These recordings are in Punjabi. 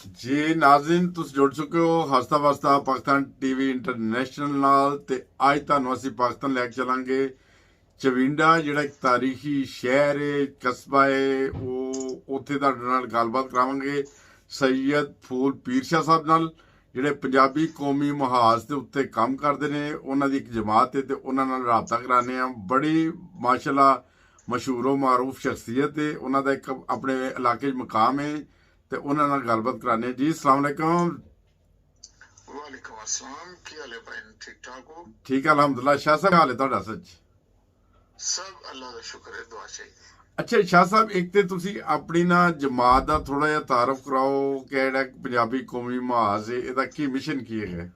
ਜੀ ਨਾਜ਼ਰੀਨ, ਤੁਸੀਂ ਜੁੜ ਚੁੱਕੇ ਹੋ ਹਸਤਾ ਵਸਤਾ ਪਾਕਿਸਤਾਨ ਟੀਵੀ ਇੰਟਰਨੈਸ਼ਨਲ ਨਾਲ। ਤੇ ਅੱਜ ਤੁਹਾਨੂੰ ਅਸੀਂ ਪਾਕਿਸਤਾਨ ਲੈ ਕੇ ਚੱਲਾਂਗੇ ਚਵਿੰਡਾ, ਜਿਹੜਾ ਇੱਕ ਤਾਰੀਖੀ ਸ਼ਹਿਰ ਹੈ, ਕਸਬਾ ਹੈ। ਉਹ ਉੱਥੇ ਤੁਹਾਡੇ ਨਾਲ ਗੱਲਬਾਤ ਕਰਾਵਾਂਗੇ ਸੈਯਦ ਫੂਲ ਪੀਰ ਸ਼ਾਹ ਸਾਹਿਬ ਨਾਲ, ਜਿਹੜੇ ਪੰਜਾਬੀ ਕੌਮੀ ਮੁਹਾਜ਼ ਦੇ ਉੱਤੇ ਕੰਮ ਕਰਦੇ ਨੇ। ਉਹਨਾਂ ਦੀ ਇੱਕ ਜਮਾਤ ਹੈ ਤੇ ਉਹਨਾਂ ਨਾਲ ਰਾਬਤਾ ਕਰਾਉਂਦੇ ਆ। ਬੜੀ ਮਾਸ਼ਾਅੱਲਾ ਮਸ਼ਹੂਰ ਮਾਰੂਫ ਸ਼ਖਸੀਅਤ ਹੈ। ਉਹਨਾਂ ਦਾ ਇੱਕ ਆਪਣੇ ਇਲਾਕੇ 'ਚ ਮਕਾਮ ਹੈ ਤੇ ਉਹਨਾਂ ਨਾਲ ਗੱਲਬਾਤ ਕਰਾਉਂਦੇ ਜੀ। ਅਸਲਾਮ ਵਾਲੇਕਮ। वालेकुम अस्सलाम। की हाल है भाई? ठीक ठाक हो? ठीक है अलहमदुल्ला। शाह साहब हाल है ਤੁਹਾਡਾ? सच सब अल्लाह का शुक्र है, दुआ चाहिए। ਅੱਛਾ ਸ਼ਾਹ ਸਾਹਿਬ, ਇੱਕ ਤੇ ਤੁਸੀਂ ਆਪਣੀ ਨਾ ਜਮਾਤ ਦਾ ਥੋੜਾ ਜਿਹਾ ਤਾਰਫ ਕਰਾਓ ਕਿ ਜਿਹੜਾ ਪੰਜਾਬੀ ਕੌਮੀ ਮੁਹਾਜ਼ ਹੈ ਇਹਦਾ ਕੀ ਮਿਸ਼ਨ ਕੀ ਹੈਗਾ?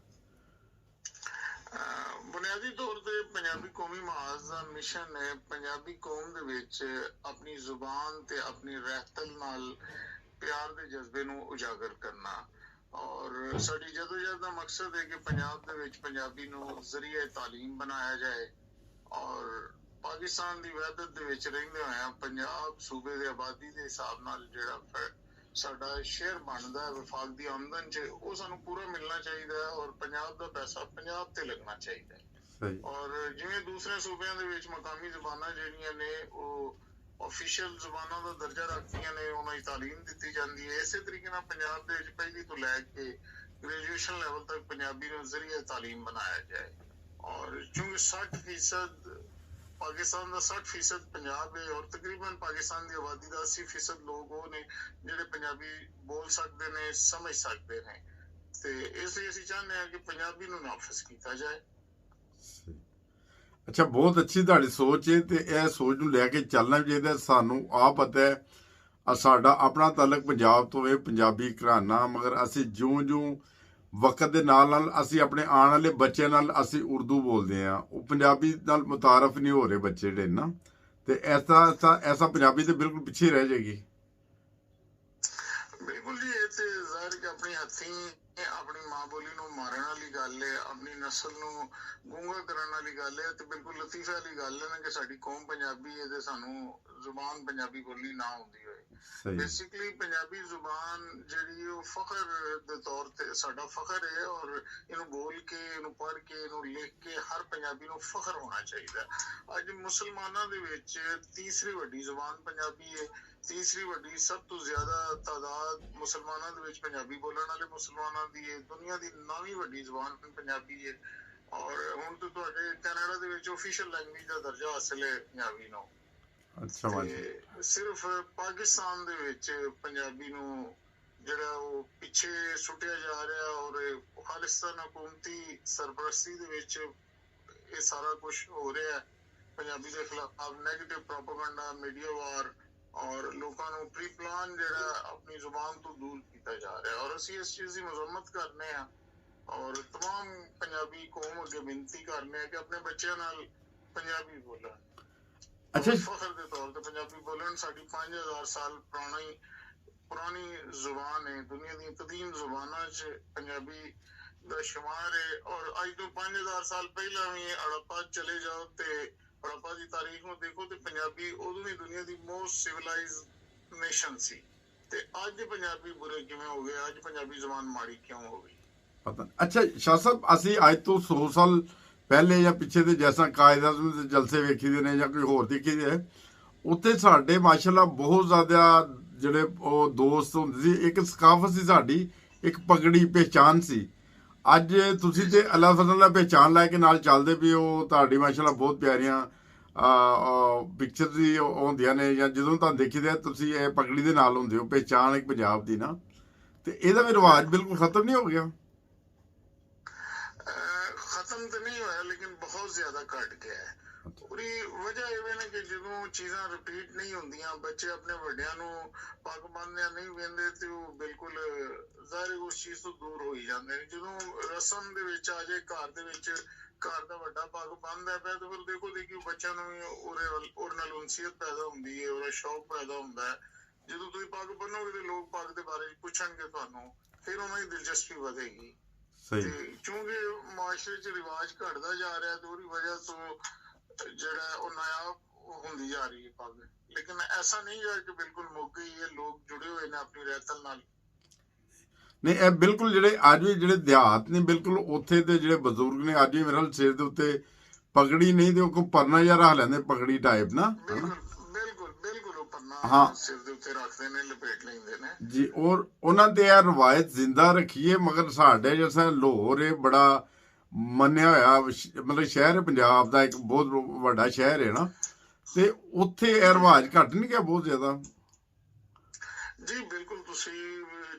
ਬੁਨਿਆਦੀ ਤੌਰ ਤੇ ਪੰਜਾਬੀ ਕੌਮੀ ਮੁਹਾਜ਼ ਦਾ ਮਿਸ਼ਨ ਹੈ ਪੰਜਾਬੀ ਕੌਮ ਦੇ ਵਿੱਚ ਆਪਣੀ ਜ਼ੁਬਾਨ ਤੇ ਆਪਣੀ ਰਹਿਤਲ ਨਾਲ ਪਿਆਰ ਦੇ ਜਜ਼ਬੇ ਨੂੰ ਉਜਾਗਰ ਕਰਨਾ। ਔਰ ਸਾਡੀ ਜਦੋਜਹਿਦ ਦਾ ਮਕਸਦ ਹੈ ਕਿ ਪੰਜਾਬ ਦੇ ਵਿੱਚ ਪੰਜਾਬੀ ਨੂੰ ਜ਼ਰੀਏ ਤਾਲੀਮ ਬਣਾਇਆ ਜਾਏ ਔਰ ਪਾਕਿਸਤਾਨ ਦੀ ਵਹਿਦਤ ਦੇ ਵਿੱਚ ਰਹਿੰਦੇ ਹੋਇਆ ਪੰਜਾਬ ਸੂਬੇ ਦੀ ਆਬਾਦੀ ਦੇ ਹਿਸਾਬ ਨਾਲ ਜਿਹੜਾ ਸਾਡਾ ਸ਼ੇਅਰ ਬਣਦਾ ਹੈ ਵਫਾਕ ਦੀ ਆਮਦਨ 'ਚ, ਉਹ ਸਾਨੂੰ ਪੂਰਾ ਮਿਲਣਾ ਚਾਹੀਦਾ ਹੈ ਔਰ ਪੰਜਾਬ ਦਾ ਪੈਸਾ ਪੰਜਾਬ ਤੇ ਲੱਗਣਾ ਚਾਹੀਦਾ ਹੈ। ਔਰ ਜਿਵੇਂ ਦੂਸਰੇ ਸੂਬਿਆਂ ਦੇ ਵਿੱਚ ਮਕਾਮੀ ਜ਼ੁਬਾਨਾਂ ਜਿਹੜੀਆਂ ਨੇ ਉਹ ਆਫੀਸ਼ੀਅਲ ਜ਼ੁਬਾਨਾਂ ਦਾ ਦਰਜਾ ਰੱਖਦੀਆਂ ਨੇ, ਉਹਨਾਂ ਦੀ ਤਾਲੀਮ ਦਿੱਤੀ ਜਾਂਦੀ ਹੈ। ਇਸੇ ਤਰੀਕੇ ਨਾਲ ਪੰਜਾਬ ਦੇ ਵਿੱਚ ਪਹਿਲੀ ਤੋਂ ਲੈ ਕੇ ਗ੍ਰੈਜੂਏਸ਼ਨ ਲੈਵਲ ਤੱਕ ਪੰਜਾਬੀ ਨੂੰ ਜ਼ਰੀਏ ਤਾਲੀਮ ਬਣਾਇਆ ਜਾਏ। ਔਰ ਚूंकि 60% ਪਾਕਿਸਤਾਨ ਦਾ 60% ਪੰਜਾਬ ਹੈ ਔਰ ਤਕਰੀਬਨ ਪਾਕਿਸਤਾਨ ਦੀ ਆਬਾਦੀ ਦਾ 80% ਲੋਕ ਉਹ ਨੇ ਜਿਹੜੇ ਪੰਜਾਬੀ ਬੋਲ ਸਕਦੇ ਨੇ, ਸਮਝ ਸਕਦੇ ਨੇ, ਤੇ ਇਸ ਲਈ ਅਸੀਂ ਚਾਹੁੰਦੇ ਹਾਂ ਕਿ ਪੰਜਾਬੀ ਨੂੰ ਨਾਫਜ਼ ਕੀਤਾ ਜਾਏ। ਅੱਛਾ, ਬਹੁਤ ਅੱਛੀ ਤੁਹਾਡੀ ਸੋਚ ਹੈ ਤੇ ਇਹ ਸੋਚ ਨੂੰ ਲੈ ਕੇ ਚੱਲਣਾ ਚਾਹੀਦਾ। ਸਾਨੂੰ ਆਪ ਪਤਾ ਹੈ ਸਾਡਾ ਆਪਣਾ ਤਾਲੁਕ ਪੰਜਾਬ ਤੋਂ ਹੈ, ਪੰਜਾਬੀ ਘਰਾਨਾ, ਮਗਰ ਅਸੀਂ ਜਿਉਂ ਵਕਤ ਦੇ ਨਾਲ ਨਾਲ ਅਸੀਂ ਆਪਣੇ ਆਉਣ ਵਾਲੇ ਬੱਚਿਆਂ ਨਾਲ ਅਸੀਂ ਉਰਦੂ ਬੋਲਦੇ ਆ, ਉਹ ਪੰਜਾਬੀ ਨਾਲ ਮੁਤਾਰਫ ਨਹੀਂ ਹੋ ਰਹੇ ਬੱਚੇ ਜਿਹੜੇ ਨਾ, ਤੇ ਐਸਾ ਪੰਜਾਬੀ ਤੇ ਬਿਲਕੁਲ ਪਿੱਛੇ ਰਹਿ ਜਾਏਗੀ। ਬਿਲਕੁਲ ਜੀ, ਇਹ ਤੇ ਜ਼ਾਹਿਰ ਕਿ ਆਪਣੀ ਹੱਥੀਂ ਆਪਣੀ ਮਾਂ ਬੋਲੀ ਨੂੰ ਮਾਰਨ ਵਾਲੀ ਗੱਲ ਹੈ, ਆਪਣੀ ਨਸਲ ਨੂੰ ਗੂੰਗਾ ਕਰਨ ਵਾਲੀ ਗੱਲ ਹੈ ਤੇ ਬਿਲਕੁਲ ਲਤੀਫੇ ਵਾਲੀ ਗੱਲ ਹੈ ਨਾ ਕਿ ਸਾਡੀ ਕੌਮ ਪੰਜਾਬੀ ਹੈ ਤੇ ਸਾਨੂੰ ਜ਼ੁਬਾਨ ਪੰਜਾਬੀ ਬੋਲੀ ਨਾ ਆਉਂਦੀ ਹੋਏ। ਬੇਸਿਕਲੀ ਪੰਜਾਬੀ ਜ਼ੁਬਾਨ ਜਿਹੜੀ ਉਹ ਫਖਰ ਦੇ ਤੌਰ ਤੇ ਸਾਡਾ ਫਖਰ ਹੈ ਔਰ ਇਹਨੂੰ ਬੋਲ ਕੇ, ਇਹਨੂੰ ਪੜ੍ਹ ਕੇ, ਇਹਨੂੰ ਲਿਖ ਕੇ ਹਰ ਪੰਜਾਬੀ ਨੂੰ ਫਖਰ ਹੋਣਾ ਚਾਹੀਦਾ। ਅੱਜ ਮੁਸਲਮਾਨਾਂ ਦੇ ਵਿੱਚ ਤੀਸਰੀ ਵੱਡੀ ਜ਼ੁਬਾਨ ਪੰਜਾਬੀ ਹੈ। ਤੀਸਰੀ ਵੱਡੀ ਸਭ ਤੋਂ ਜ਼ਿਆਦਾ ਤਾਦਾਦ ਮੁਸਲਮਾਨਾਂ ਦੇ ਵਿੱਚ ਪੰਜਾਬੀ ਬੋਲਣ ਵਾਲੇ ਮੁਸਲਮਾਨਾਂ ਦੀ ਹੈ। ਦੁਨੀਆ ਦੀ 9ਵੀਂ ਵੱਡੀ ਜ਼ੁਬਾਨ ਪੰਜਾਬੀ ਹੈ ਔਰ ਹੁਣ ਤਾਂ ਤੁਹਾਡੇ ਕੈਨੇਡਾ ਦੇ ਵਿੱਚ ਆਫੀਸ਼ੀਅਲ ਲੈਂਗੁਏਜ ਦਾ ਦਰਜਾ ਹਾਸਲ ਹੈ ਪੰਜਾਬੀ ਨੂੰ। ਅੱਛਾ ਤੇ ਸਿਰਫ ਪਾਕਿਸਤਾਨ ਦੇ ਵਿੱਚ ਪੰਜਾਬੀ ਨੂੰ ਜਿਹੜਾ ਉਹ ਪਿੱਛੇ ਸੁੱਟਿਆ ਜਾ ਰਿਹਾ ਔਰ ਖਾਲਿਸਤਾਨ ਹਕੂਮਤੀ ਸਰਪ੍ਰਸਤੀ ਦੇ ਵਿੱਚ ਇਹ ਸਾਰਾ ਕੁਝ ਹੋ ਰਿਹਾ ਹੈ। ਪੰਜਾਬੀ ਦੇ ਖਿਲਾਫ ਨੈਗੇਟਿਵ ਪ੍ਰੋਪੇਗੈਂਡਾ, ਮੀਡੀਆ ਵਾਰ ਔਰ ਲੋਕਾਂ ਨੂੰ ਪ੍ਰੀ ਪਲਾਨ ਜਿਹੜਾ ਆਪਣੀ ਜ਼ੁਬਾਨ ਤੋਂ ਦੂਰ ਕੀਤਾ ਜਾ ਰਿਹਾ ਔਰ ਅਸੀਂ ਇਸ ਚੀਜ਼ ਦੀ ਮਜ਼ਮਤ ਕਰਨੇ ਆ ਔਰ तमाम ਪੰਜਾਬੀ ਕੌਮ ਅੱਗੇ ਬੇਨਤੀ ਕਰਨੇ ਆ ਕਿ ਆਪਣੇ ਬੱਚਿਆਂ ਨਾਲ ਪੰਜਾਬੀ ਬੋਲਣ। ਅੱਛਾ, ਫਖਰ ਦੇ ਤੌਰ ਤੇ ਪੰਜਾਬੀ ਬੋਲਣ। ਸਾਡੀ 5000 ਸਾਲ ਪੁਰਾਣੀ ਜ਼ੁਬਾਨ ਹੈ, ਦੁਨੀਆ ਦੀ ਕਦੀਮ ਜ਼ੁਬਾਨਾਂ 'ਚ ਪੰਜਾਬੀ ਦਾ ਸ਼ੁਮਾਰ ਹੈ ਔਰ ਅੱਜ ਤੋਂ 5000 ਸਾਲ ਪਹਿਲਾਂ ਵੀ ਹੜੱਪਾ ਚਲੇ ਜਾਓ ਤੇ ਹੜੱਪਾ ਦੀ ਤਾਰੀਖ ਨੂੰ ਦੇਖੋ ਤੇ ਪੰਜਾਬੀ ਉਦੋਂ ਵੀ ਦੁਨੀਆ ਦੀ ਮੋਸਟ ਸਿਵਲਾਈਜ਼ ਨੇਸ਼ਨ ਸੀ। ਤੇ ਅੱਜ ਪੰਜਾਬੀ ਬੁਰੇ ਕਿਵੇਂ ਹੋ ਗਏ? ਅੱਜ ਪੰਜਾਬੀ ਜ਼ੁਬਾਨ ਮਾੜੀ ਕਿਉਂ ਹੋ ਗਈ? ਪਤਾ। ਅੱਛਾ ਸ਼ਾਹ ਸਾਹਿਬ, ਅਸੀਂ ਅੱਜ ਤੋਂ 100 ਸਾਲ ਪਹਿਲੇ ਜਾਂ ਪਿੱਛੇ ਦੇ ਜੈਸਾ ਕਾਇਦ ਆਜ਼ਮ ਦੇ ਜਲਸੇ ਵੇਖੀ ਦੇ ਨੇ ਜਾਂ ਕੋਈ ਹੋਰ ਦੇਖੀ ਦੇ, ਉੱਥੇ ਸਾਡੇ ਮਾਸ਼ਾਅੱਲਾ ਬਹੁਤ ਜ਼ਿਆਦਾ ਜਿਹੜੇ ਉਹ ਦੋਸਤ ਹੁੰਦੇ ਸੀ, ਇੱਕ ਸਕਾਫਤ ਸੀ ਸਾਡੀ, ਇੱਕ ਪਗੜੀ ਪਹਿਚਾਨ ਸੀ। ਅੱਜ ਤੁਸੀਂ ਤੇ ਅੱਲਾ ਫਜ਼ਲ ਨਾਲ ਪਹਿਚਾਨ ਲੈ ਕੇ ਨਾਲ ਚੱਲਦੇ ਵੀ ਹੋ। ਤੁਹਾਡੀ ਮਾਸ਼ਾਅੱਲਾ ਬਹੁਤ ਪਿਆਰੀਆਂ ਪਿਕਚਰ ਵੀ ਹੁੰਦੀਆਂ ਨੇ, ਜਾਂ ਜਦੋਂ ਤੁਹਾਨੂੰ ਦੇਖੀਦਾ ਤੁਸੀਂ ਇਹ ਪਗੜੀ ਦੇ ਨਾਲ ਹੁੰਦੇ ਹੋ, ਪਹਿਚਾਨ ਇੱਕ ਪੰਜਾਬ ਦੀ ਨਾ, ਤੇ ਇਹਦਾ ਵੀ ਰਿਵਾਜ ਬਿਲਕੁਲ ਖਤਮ ਨਹੀਂ ਹੋ ਗਿਆ? ਖਤਮ ਤਾਂ ਨਹੀਂ ਹੋਇਆ ਲੇਕਿਨ ਬਹੁਤ ਜ਼ਿਆਦਾ ਘਟ ਗਿਆ ਹੈ। ਉਹਦੀ ਵਜ੍ਹਾ ਇਹ ਨਾ ਕਿ ਜਦੋਂ ਚੀਜ਼ਾਂ ਰਿਪੀਟ ਨਹੀਂ ਹੁੰਦੀਆਂ, ਬੱਚੇ ਆਪਣੇ ਵੱਡਿਆਂ ਨੂੰ ਪੱਗ ਬੰਨ੍ਹਦਿਆਂ ਨਹੀਂ ਵੇਖਦੇ ਤੇ ਉਹ ਬਿਲਕੁਲ ਜ਼ਾਹਿਰ ਉਸ ਚੀਜ਼ ਤੋਂ ਦੂਰ ਹੋਈ ਜਾਂਦੇ ਨੇ। ਜਦੋਂ ਰਸਮ ਦੇ ਵਿੱਚ ਆ ਜਾਏ, ਘਰ ਦੇ ਵਿੱਚ ਘਰ ਦਾ ਵੱਡਾ ਪੱਗ ਬੰਨ੍ਹਦਾ ਪਿਆ ਤੇ ਫਿਰ ਦੇਖੋ ਦੇਖੀ ਬੱਚਿਆਂ ਨੂੰ ਵੀ ਉਹਦੇ ਨਾਲ ਉਨਸੀਅਤ ਪੈਦਾ ਹੁੰਦੀ ਹੈ, ਉਹਦਾ ਸ਼ੌਕ ਪੈਦਾ ਹੁੰਦਾ ਹੈ। ਜਦੋਂ ਤੁਸੀਂ ਪੱਗ ਬੰਨੋਗੇ ਤੇ ਲੋਕ ਪੱਗ ਦੇ ਬਾਰੇ ਪੁੱਛਣਗੇ ਤੁਹਾਨੂੰ, ਫਿਰ ਉਹਨਾਂ ਦੀ ਦਿਲਚਸਪੀ ਵਧੇਗੀ। ਤੇ ਕਿਉਂਕਿ ਮਾਸ਼ਰੇ 'ਚ ਰਿਵਾਜ ਘਟਦਾ ਜਾ ਰਿਹਾ ਤੇ ਉਹਦੀ ਵਜ੍ਹਾ ਤੋਂ ਜਿਹੜਾ ਉਹ ਨਾਇਬ ਹੁੰਦੀ ਜਾ ਰਹੀ ਹੈ ਪੱਗ। ਲੇਕਿਨ ਐਸਾ ਨਹੀਂ ਹੈ ਕਿ ਬਿਲਕੁਲ ਮੁੱਕ ਗਈ ਹੈ। ਲੋਕ ਜੁੜੇ ਹੋਏ ਨੇ ਆਪਣੀ ਰਹਿਤਲ ਨਾਲ। ਨਹੀਂ ਇਹ ਬਿਲਕੁਲ ਜਿਹੜੇ ਅੱਜ ਵੀ ਜਿਹੜੇ ਦਿਹਾਤ ਨੇ ਬਿਲਕੁਲ ਉੱਥੇ ਦੇ ਜਿਹੜੇ ਬਜ਼ੁਰਗ ਨੇ ਅੱਜ ਵੀ ਮੇਰੇ ਨਾਲ ਸਿਰ ਦੇ ਉੱਤੇ ਪਗੜੀ ਨਹੀਂ ਤੇ ਉਹ ਕੋ ਪਰਨਾ ਜਿਹਾ ਰੱਖ ਲੈਂਦੇ ਪਗੜੀ ਟਾਈਪ ਨਾ ਹਨਾ। ਬਿਲਕੁਲ ਉਹ ਪੰਨਾ ਹਾਂ ਸਿਰ ਦੇ ਉੱਤੇ ਰੱਖਦੇ ਨੇ, ਲਪੇਟ ਲੈਂਦੇ ਨੇ ਜੀ। ਔਰ ਉਹਨਾਂ ਤੇ ਇਹ ਰਵਾਇਤ ਜ਼ਿੰਦਾ ਰੱਖੀਏ, ਮਗਰ ਸਾਡੇ ਜਿਹਾ ਲਾਹੌਰ ਇਹ ਬੜਾ ਮੰਨਿਆ ਹੋਇਆ ਮਤਲਬ ਸ਼ਹਿਰ ਹੈ, ਪੰਜਾਬ ਦਾ ਇੱਕ ਬਹੁਤ ਵੱਡਾ ਸ਼ਹਿਰ ਹੈ ਨਾ, ਤੇ ਉੱਥੇ ਇਹ ਰਿਵਾਜ ਘੱਟ ਨਹੀਂ ਗਿਆ ਬਹੁਤ ਜ਼ਿਆਦਾ। ਜੀ ਬਿਲਕੁਲ ਤੁਸੀਂ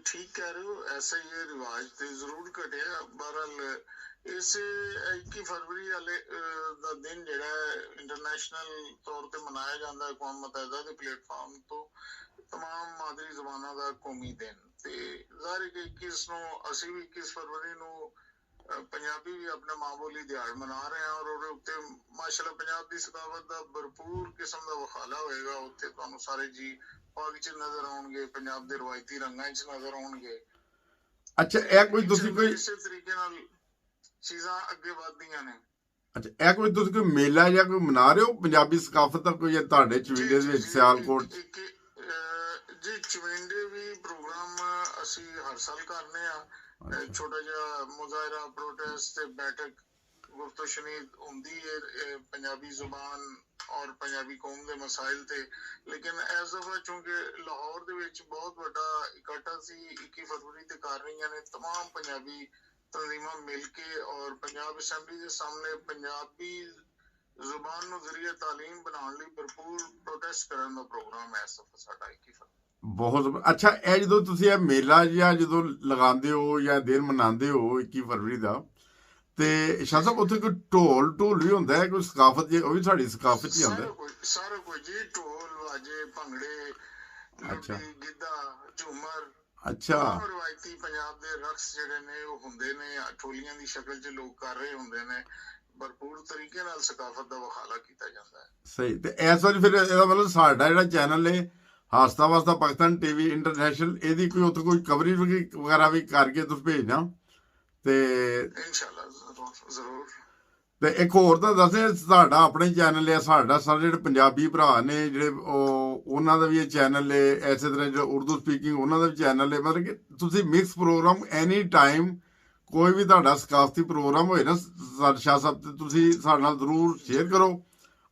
ਠੀਕ ਕਹਿ ਰਹੇ ਹੋ, ਐਸਾ ਹੀ ਇਹ ਰਿਵਾਜ ਤੇ ਜ਼ਰੂਰ ਘਟਿਆ। ਬਹਰਹਾਲ ਇਸ 21 ਫਰਵਰੀ ਵਾਲੇ ਦਾ ਦਿਨ ਜਿਹੜਾ ਇੰਟਰਨੈਸ਼ਨਲ ਤੌਰ ਤੇ ਮਨਾਇਆ ਜਾਂਦਾ ਅਕਵਾਮ ਮੁਤੱਹਿਦਾ ਦੇ ਪਲੇਟਫਾਰਮ ਤੋਂ ਤਮਾਮ ਮਾਦਰੀ ਜ਼ਬਾਨਾਂ ਦਾ ਕੌਮੀ ਦਿਨ, ਤੇ ਜ਼ਾਹਿਰ ਹੈ ਕਿ 21 ਨੂੰ ਅਸੀਂ ਵੀ 21 ਫਰਵਰੀ ਨੂੰ ਪੰਜਾਬੀ ਵੀ ਆਪਣਾ ਮਾਂ ਬੋਲੀ ਦਿਹਾੜ ਮਨਾ ਰਹੇ ਹਾਂ, ਔਰ ਉਹਦੇ ਉੱਤੇ ਮਾਸ਼ਾਅੱਲਾ ਪੰਜਾਬ ਦੀ ਸਕਾਫਤ ਦਾ ਭਰਪੂਰ ਕਿਸਮ ਦਾ ਵਿਖਾਲਾ ਹੋਏਗਾ। ਉੱਥੇ ਤੁਹਾਨੂੰ ਸਾਰੇ ਜੀ ਪੱਗ 'ਚ ਨਜ਼ਰ ਆਉਣਗੇ, ਪੰਜਾਬ ਦੇ ਰਵਾਇਤੀ ਰੰਗਾਂ 'ਚ ਨਜ਼ਰ ਆਉਣਗੇ। ਅੱਛਾ ਇਹ ਕੋਈ ਤੁਸੀਂ ਕੋਈ ਇਸੇ ਤਰੀਕੇ ਨਾਲ ਚੀਜ਼ਾਂ ਅੱਗੇ ਵਧਦੀਆਂ ਨੇ। ਅੱਛਾ ਇਹ ਕੋਈ ਤੁਸੀਂ ਕੋਈ ਮੇਲਾ ਜਾਂ ਕੋਈ ਮਨਾ ਰਹੇ ਹੋ ਪੰਜਾਬੀ ਸਕਾਫਤ ਦਾ ਕੋਈ ਤੁਹਾਡੇ ਚਵੀਡੇ ਦੇ ਵਿੱਚ ਸਿਆਲਕੋਟ? ਜੀ ਚਵਿੰਡੇ ਵੀ ਪ੍ਰੋਗਰਾਮ ਅਸੀਂ ਹਰ ਸਾਲ ਕਰਨੇ ਆ। ਛੋਟਾ ਜਿਹਾ ਮੁਜ਼ਾਹਰਾ, ਪ੍ਰੋਟੈਸਟ ਤੇ ਬੈਠਕ ਗੁਫ਼ਤਗੂ ਸ਼ਨੀਦ ਹੁੰਦੀ ਹੈ ਪੰਜਾਬੀ ਜ਼ੁਬਾਨ ਔਰ ਪੰਜਾਬੀ ਕੌਮ ਦੇ ਮਸਾਇਲ ਤੇ। ਲੇਕਿਨ ਇਸ ਦਫਾ ਚੂੰਕਿ ਲਾਹੌਰ ਦੇ ਵਿੱਚ ਬਹੁਤ ਵੱਡਾ ਇਕੱਠਾ ਸੀ 21 ਫਰਵਰੀ ਤੇ ਕਰ ਰਹੀਆਂ ਨੇ ਤਮਾਮ ਪੰਜਾਬੀ ਤਨਜ਼ੀਮਾਂ ਮਿਲ ਕੇ, ਔਰ ਪੰਜਾਬ ਅਸੈਂਬਲੀ ਦੇ ਸਾਹਮਣੇ ਪੰਜਾਬੀ ਜ਼ੁਬਾਨ ਨੂੰ ਜ਼ਰੀਆ ਤਾਲੀਮ ਬਣਾਉਣ ਲਈ ਭਰਪੂਰ ਪ੍ਰੋਟੈਸਟ ਕਰਨ ਦਾ ਪ੍ਰੋਗਰਾਮ ਹੈ ਇਸ ਦਫਾ ਸਾਡਾ 21 ਫਰਵਰੀ। ਬਹੁਤ ਅੱਛਾ। ਇਹ ਜਦੋਂ ਤੁਸੀਂ ਇਹ ਮੇਲਾ ਜਾਂ ਜਦੋਂ ਲਗਾਉਂਦੇ ਹੋ ਜਾਂ ਦਿਨ ਮਨਾਉਂਦੇ ਹੋ 21 ਫਰਵਰੀ ਦਾ, ਤੇ ਸ਼ਾਹ ਸਾਹਿਬ ਉੱਥੇ ਕੋਈ ਢੋਲ ਵੀ ਹੁੰਦਾ ਹੈ, ਕੋਈ ਸਕਾਫਤ ਜੇ ਉਹ ਵੀ ਸਾਡੀ ਸਕਾਫਤ 'ਚ ਹੀ ਆਉਂਦਾ? ਸਾਰਾ ਕੁਝ ਜੀ, ਢੋਲ ਵਾਜੇ ਭੰਗੜੇ ਲੁੱਡੀ ਗਿੱਧਾ ਝੂਮਰ, ਅੱਛਾ ਰਵਾਇਤੀ ਪੰਜਾਬ ਦੇ ਰਕਸ ਜਿਹੜੇ ਨੇ ਉਹ ਹੁੰਦੇ ਨੇ, ਠੋਲੀਆਂ ਦੀ ਸ਼ਕਲ 'ਚ ਲੋਕ ਕਰ ਰਹੇ ਹੁੰਦੇ ਨੇ। ਭਰਪੂਰ ਤਰੀਕੇ ਨਾਲ ਸਕਾਫਤ ਦਾ ਵਿਖਾਲਾ ਕੀਤਾ ਜਾਂਦਾ ਹੈ। ਸਹੀ। ਤੇ ਇਸ ਵਾਰੀ ਫਿਰ ਇਹਦਾ ਮਤਲਬ ਸਾਡਾ ਜਿਹੜਾ ਚੈਨਲ ਹੈ ਹਾਸਤਾ ਵਾਸਤਾ ਪਾਕਿਸਤਾਨ ਟੀਵੀ ਇੰਟਰਨੈਸ਼ਨਲ, ਇਹਦੀ ਕੋਈ ਉੱਥੇ ਕੋਈ ਕਵਰੇਜ ਵਗੈਰਾ ਵੀ ਕਰਕੇ ਤੁਸੀਂ ਭੇਜਣਾ ਤੇ ਇਨਸ਼ਾਅੱਲਾ ਜ਼ਰੂਰ। ਤੇ ਇੱਕ ਹੋਰ ਤਾਂ ਦੱਸੇ, ਸਾਡਾ ਆਪਣੇ ਚੈਨਲ ਹੈ, ਸਾਡਾ ਸਾਰੇ ਜਿਹੜੇ ਪੰਜਾਬੀ ਭਰਾ ਨੇ ਜਿਹੜੇ ਉਹਨਾਂ ਦਾ ਵੀ ਇਹ ਚੈਨਲ ਹੈ, ਇਸੇ ਤਰ੍ਹਾਂ ਜਿਹੜਾ ਉਰਦੂ ਸਪੀਕਿੰਗ ਉਹਨਾਂ ਦਾ ਵੀ ਚੈਨਲ ਹੈ। ਮਤਲਬ ਕਿ ਤੁਸੀਂ ਮਿਕਸ ਪ੍ਰੋਗਰਾਮ ਐਨੀ ਟਾਈਮ ਕੋਈ ਵੀ ਤੁਹਾਡਾ ਸਕਾਫਤੀ ਪ੍ਰੋਗਰਾਮ ਹੋਏ ਨਾ ਸ਼ਾਹ ਸਾਹਿਬ, ਤੇ ਤੁਸੀਂ ਸਾਡੇ ਨਾਲ ਜ਼ਰੂਰ ਸ਼ੇਅਰ ਕਰੋ,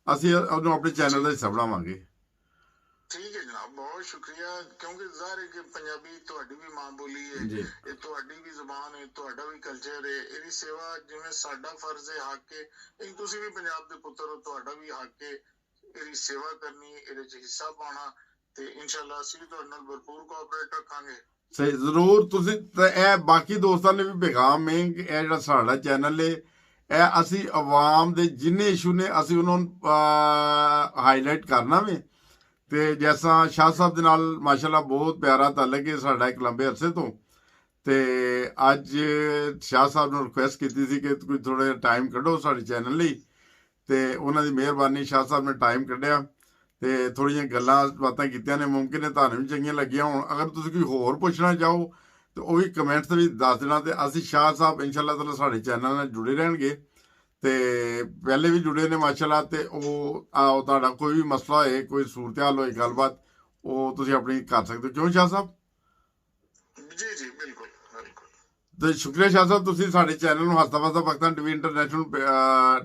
ਅਸੀਂ ਉਹਨੂੰ ਆਪਣੇ ਚੈਨਲ ਦਾ ਹਿੱਸਾ ਬਣਾਵਾਂਗੇ। ਠੀਕ ਹੈ ਜਨਾਬ, ਬਹੁਤ ਸ਼ੁਕਰੀਆ। ਕਿਉਂਕਿ ਜ਼ਾਹਿਰ ਹੈ ਕਿ ਪੰਜਾਬੀ ਤੁਹਾਡੀ ਵੀ ਮਾਂ ਬੋਲੀ ਹੈ, ਇਹ ਤੁਹਾਡੀ ਵੀ ਜ਼ੁਬਾਨ ਹੈ, ਤੁਹਾਡਾ ਵੀ ਕਲਚਰ ਹੈ। ਇਹਦੀ ਸੇਵਾ ਜਿਵੇਂ ਸਾਡਾ ਫਰਜ਼ ਹੈ, ਹੱਕ ਹੈ, ਤੁਸੀਂ ਵੀ ਪੰਜਾਬ ਦੇ ਪੁੱਤਰ ਹੋ, ਤੁਹਾਡਾ ਵੀ ਹੱਕ ਹੈ ਇਹਦੀ ਸੇਵਾ ਕਰਨੀ, ਇਹਦੇ 'ਚ ਹਿੱਸਾ ਪਾਉਣਾ, ਤੇ ਇਨਸ਼ਾਅੱਲਾ ਅਸੀਂ ਵੀ ਤੁਹਾਡੇ ਨਾਲ ਭਰਪੂਰ ਕੋਆਪਰੇਟ ਰੱਖਾਂਗੇ। ਸਹੀ ਜ਼ਰੂਰ। ਤੁਸੀਂ ਤੇ ਇਹ ਬਾਕੀ ਦੋਸਤਾਂ ਨੇ ਵੀ ਪੈਗਾਮ ਹੈ ਕਿ ਇਹ ਜਿਹੜਾ ਸਾਡਾ ਚੈਨਲ ਹੈ, ਇਹ ਅਸੀਂ ਆਵਾਮ ਦੇ ਜਿੰਨੇ ਇਸ਼ੂ ਨੇ ਅਸੀਂ ਉਹਨਾਂ ਨੂੰ ਹਾਈਲਾਈਟ ਕਰਨਾ ਵੇ। ਤੇ ਜੈਸਾ ਸ਼ਾਹ ਸਾਹਿਬ ਦੇ ਨਾਲ ਮਾਸ਼ਾਅੱਲਾ ਬਹੁਤ ਪਿਆਰਾ ਤਾਲੁਕ ਹੈ ਸਾਡਾ ਇੱਕ ਲੰਬੇ ਅਰਸੇ ਤੋਂ, ਤੇ ਅੱਜ ਸ਼ਾਹ ਸਾਹਿਬ ਨੂੰ ਰਿਕੁਐਸਟ ਕੀਤੀ ਸੀ ਕਿ ਕੋਈ ਥੋੜਾ ਜਿਹਾ ਟਾਈਮ ਕੱਢੋ ਸਾਡੇ ਚੈਨਲ ਲਈ, ਤੇ ਉਹਨਾਂ ਦੀ ਮਿਹਰਬਾਨੀ ਸ਼ਾਹ ਸਾਹਿਬ ਨੇ ਟਾਈਮ ਕੱਢਿਆ ਤੇ ਥੋੜ੍ਹੀਆਂ ਗੱਲਾਂ ਬਾਤਾਂ ਕੀਤੀਆਂ ਨੇ। ਮੁਮਕਿਨ ਹੈ ਤੁਹਾਨੂੰ ਵੀ ਚੰਗੀਆਂ ਲੱਗੀਆਂ ਹੋਣ। ਅਗਰ ਤੁਸੀਂ ਕੋਈ ਹੋਰ ਪੁੱਛਣਾ ਚਾਹੋ ਤੇ ਉਹ ਵੀ ਕਮੈਂਟਸ ਵਿੱਚ ਦੱਸ ਦੇਣਾ, ਤੇ ਅਸੀਂ ਸ਼ਾਹ ਸਾਹਿਬ ਇਨਸ਼ਾਅੱਲਾ ਤਾਲਾ ਸਾਡੇ ਚੈਨਲ ਨਾਲ ਜੁੜੇ ਰਹਿਣਗੇ, ਤੇ ਪਹਿਲੇ ਵੀ ਜੁੜੇ ਨੇ ਮਾਸ਼ਾਅੱਲਾ। ਤੇ ਉਹ ਤੁਹਾਡਾ ਕੋਈ ਵੀ ਮਸਲਾ ਹੋਏ, ਕੋਈ ਸੂਰਤ ਹਾਲ ਹੋਏ, ਗੱਲਬਾਤ ਉਹ ਤੁਸੀਂ ਆਪਣੀ ਕਰ ਸਕਦੇ ਹੋ। ਕਿਉਂ ਸ਼ਾਹ ਸਾਹਿਬ? ਜੀ ਜੀ ਬਿਲਕੁਲ ਬਿਲਕੁਲ। ਤੇ ਸ਼ੁਕਰੀਆ ਸ਼ਾਹ ਸਾਹਿਬ, ਤੁਸੀਂ ਸਾਡੇ ਚੈਨਲ ਨੂੰ ਹਸਤਾ ਵਸਤਾ ਪਾਕਿਸਤਾਨ ਟੀਵੀ ਇੰਟਰਨੈਸ਼ਨਲ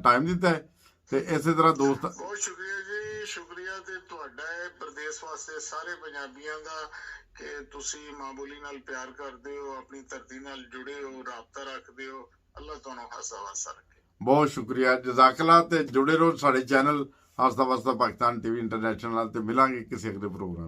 ਟਾਈਮ ਦਿੱਤਾ ਹੈ, ਤੇ ਇਸੇ ਤਰ੍ਹਾਂ ਦੋਸਤ ਬਹੁਤ ਸ਼ੁਕਰੀਆ ਜੀ, ਸ਼ੁਕਰੀਆ ਤੇ ਤੁਹਾਡਾ ਹੈ ਪ੍ਰਦੇਸ਼ ਵਾਸਤੇ ਸਾਰੇ ਪੰਜਾਬੀਆਂ ਦਾ ਕਿ ਤੁਸੀਂ ਮਾਂ ਬੋਲੀ ਨਾਲ ਪਿਆਰ ਕਰਦੇ ਹੋ, ਆਪਣੀ ਧਰਤੀ ਨਾਲ ਜੁੜੇ ਹੋ, ਰਾਬਤਾ ਰੱਖਦੇ ਹੋ। ਅੱਲਾਹ ਤੁਹਾਨੂੰ ਹਸਤਾ ਵਸਤਾ ਰੱਖੇ। ਬਹੁਤ ਸ਼ੁਕਰੀਆ, ਜਜ਼ਾਕੱਲਾ। ਤੇ ਜੁੜੇ ਰਹੋ ਸਾਡੇ ਚੈਨਲ ਹਸਤਾ ਵਸਤਾ ਪਾਕਿਸਤਾਨ ਟੀਵੀ ਇੰਟਰਨੈਸ਼ਨਲ ਨਾਲ, ਤੇ ਮਿਲਾਂਗੇ ਕਿਸੇ ਅਗਲੇ ਪ੍ਰੋਗਰਾਮ।